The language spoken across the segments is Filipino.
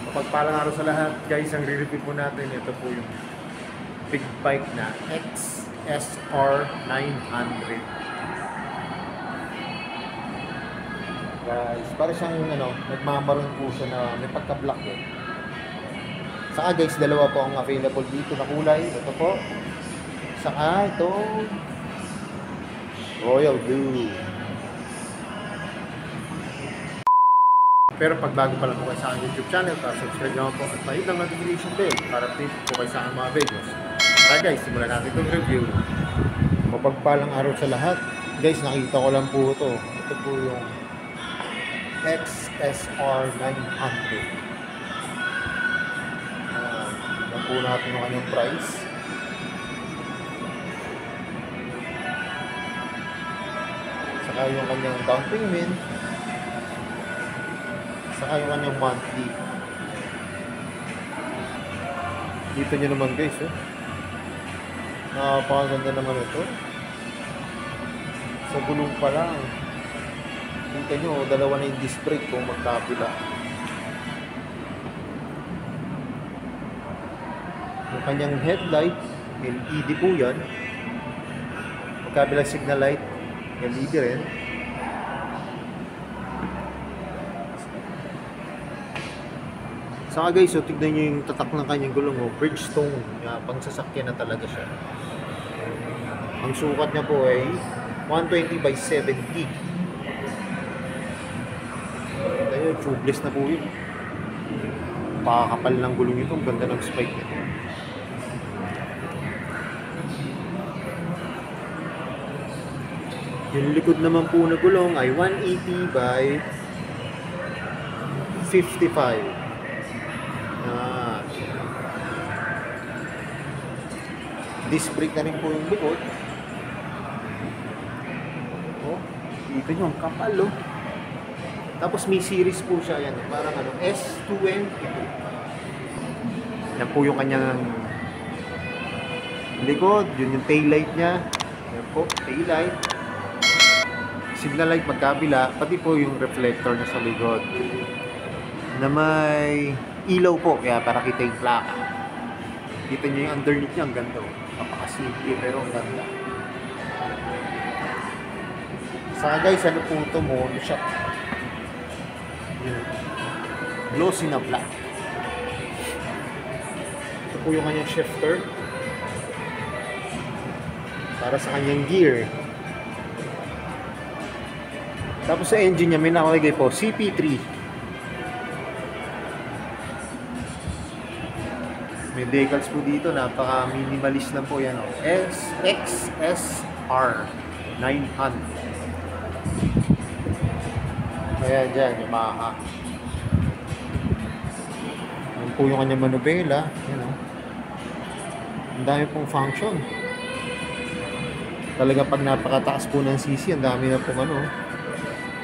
Mapagpalang araw sa lahat, guys. Ang re-review po natin, ito po yung big bike na XSR 900. Guys, para siyang nagmamaroon po siya na may pagka-black eh. Saka guys, dalawa po ang available dito na kulay. Ito po. Saka ito Royal Blue. Pero pag bago pa lang po kayo sa aking YouTube channel, subscribe naman po at mahit ang notification bell para update po kayo sa aking mga videos. Kaya guys, simulan natin itong review. Mapagpalang araw sa lahat. Guys, nakita ko lang po ito. Ito po yung XSR 900. Yan po natin yung kanyang price. Saka yung kanyang down payment. Saka yung kanyang monthly. Dito nyo naman guys, napakaganda naman ito. Sa gulong pa lang. Kita nyo, dalawa na yung disc brake kung magkapila. Yung kanyang headlight, LED po yan. Magkabilang signal light, LED rin. Saka guys, tignan nyo yung tatak ng kanyang gulong, Bridgestone, pang sasakyan na talaga siya. Ang sukat niya po ay 120/70. Ayun, tubeless na po yun. Pakakapal ng gulong ito, ang ganda ng spike nito. Yung likod naman po na gulong ay 180/55. Disc brake na rin po yung likod. Dito nyo, ang kapal Tapos may series po siya yan, parang S22. Yan po yung kanyang likod, yun yung tail light niya. Yan po, tail light. Signal light magkabila, pati po yung reflector niya sa likod. Na may ilaw po, kaya para kita yung plaka. Kita nyo yung underneath niya, ang ganda Napakasimple pero ang ganda. Saka guys, ano po ito mo? Ano siya? Glossy na black. Ito po yung kanyang shifter. Para sa kanyang gear. Tapos sa engine niya, may nakalagay po, CP3. May decals po dito, napaka-minimalist lang po yan. XSR 900. Kaya dyan, Yamaha. Yan po yung kanyang manubela. Yan ang dami pong function. Talaga pag napakataas po ng CC, ang dami na pong ang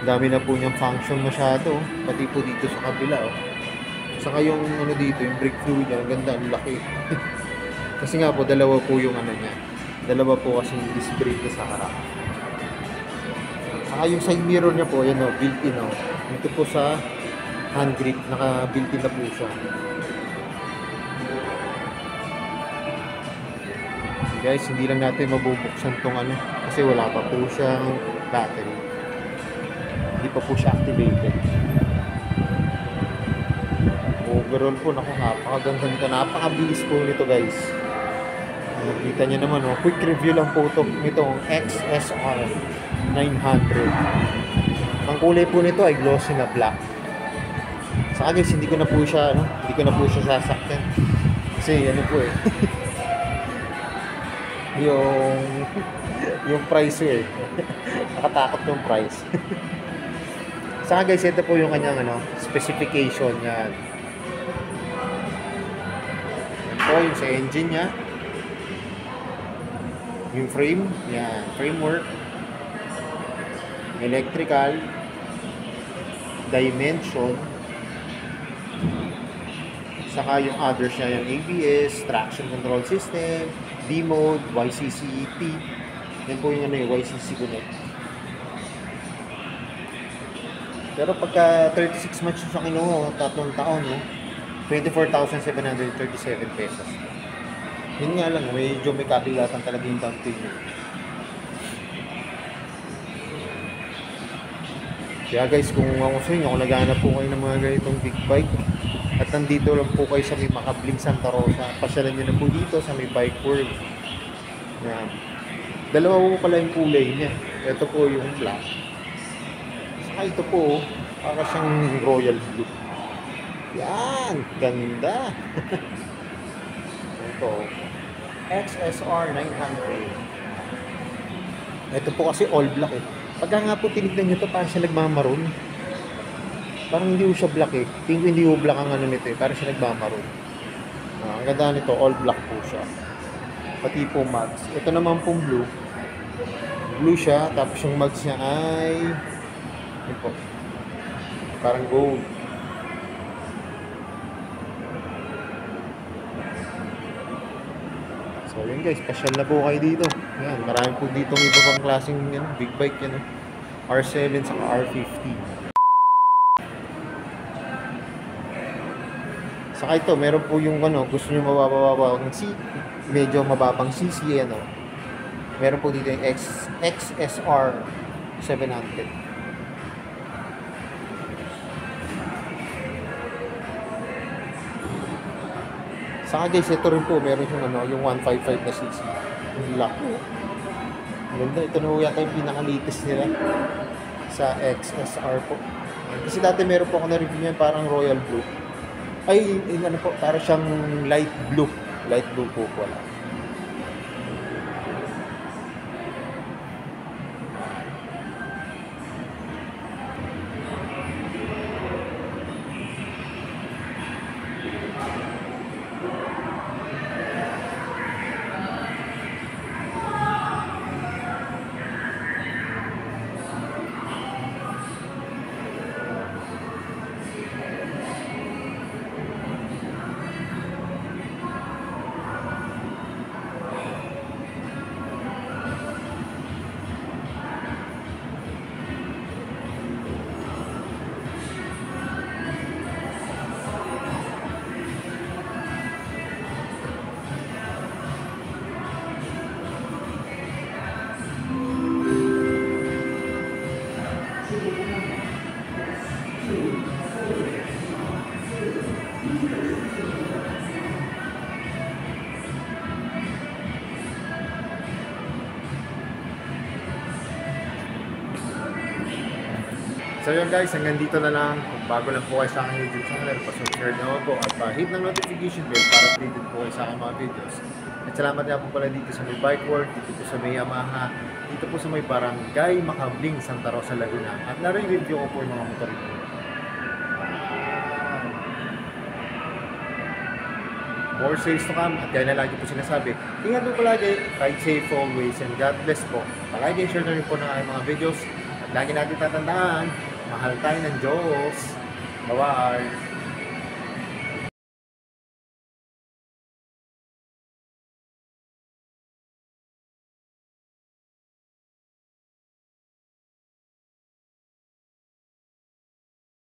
dami na po niyang function masyado. Pati po dito sa kabila Saka yung dito, yung brake fluid niya, ang ganda, ang laki. Kasi nga po, dalawa po yung niya. Dalawa po kasi yung disc brake sa harap. Saka yung side mirror niya po, yan built-in Ito po sa hand grip, naka-built-in na po siya. Guys, hindi lang natin mabubuksan tong kasi wala pa po siyang battery. Hindi pa po siya activated. Overall po, napakaganda nito. Napakabilis po nito guys. Nakita nyo naman, quick review lang po ito nitong XSR 900. Ang kulay po nito ay glossy na black. Saka guys, hindi ko na po siya sasakyan. Kasi yung price nakatakot yung price. Saka guys, ito po yung kanyang specification yan. Yung sa engine niya, yung frame, yan, framework, electrical, dimension, saka yung others niya, yung ABS, traction control system, D-mode, YCCET, yan po yung YCC Connect. Pero pagka 36 months siya kinuha, 3 taon, 24,737 pesos. Yun nga lang, medyo may kabilatan talaga yung down payment. Kaya guys, kung ako sa inyo, kung naghahanap po kayo ng mga ganitong big bike at nandito lang po kayo sa may Makabling Santa Rosa, pasyalan nyo na po dito sa may Bike World. Yan. Dalawa po pala yung kulay niya. Ito po yung black. Saka ito po, para siyang royal blue. Yan, ganda. Ito, XSR 900. Ito po kasi all black eh. Pagka nga po tinignan nyo ito, parang siya nagmamaroon. Parang hindi po siya black eh. Tingin ko hindi po black ang ano nito eh. Parang siya nagmamaroon. Ang ganda nito, all black po siya. Pati po mags. Ito naman pong blue. Blue siya, tapos yung mags niya ay yun po, parang gold. So yun guys, pasyal na po kayo dito. Yan, marami po ditong iba pang klaseng yan, big bike yan. R7 saka R50. Saka ito, meron po yung ano, gusto nyo mabababang medyo mababang CC ano. Meron po dito yung XSR 700. Saka guys, ito rin po, meron yung ano, yung 155 na cc. Yung lock. Ganda, ito na po yata yung pinaka-latest nila sa XSR po. Kasi dati meron po ako na-review niyan, parang royal blue. Ay, yung ano po, parang siyang light blue. Light blue po wala. So yun guys, hanggang dito na lang. Kung bago lang po kayo sa aking YouTube channel, pa-subscribe naman po at hit ng notification bell para updated po kayo sa aking mga videos. At salamat nga po pala dito sa may Bike World, dito po sa may Yamaha, dito po sa may Barangay Makabling, Santa Rosa, Laguna. At nare-review ko po yung mga motor ito. More sales to come at kaya na lagi po sinasabi, ingat po palagi, ride safe always and God bless po. Palagi share na rin po ng aking mga videos at lagi natin tatandaan, mahal tayo ng Diyos. Bye-bye!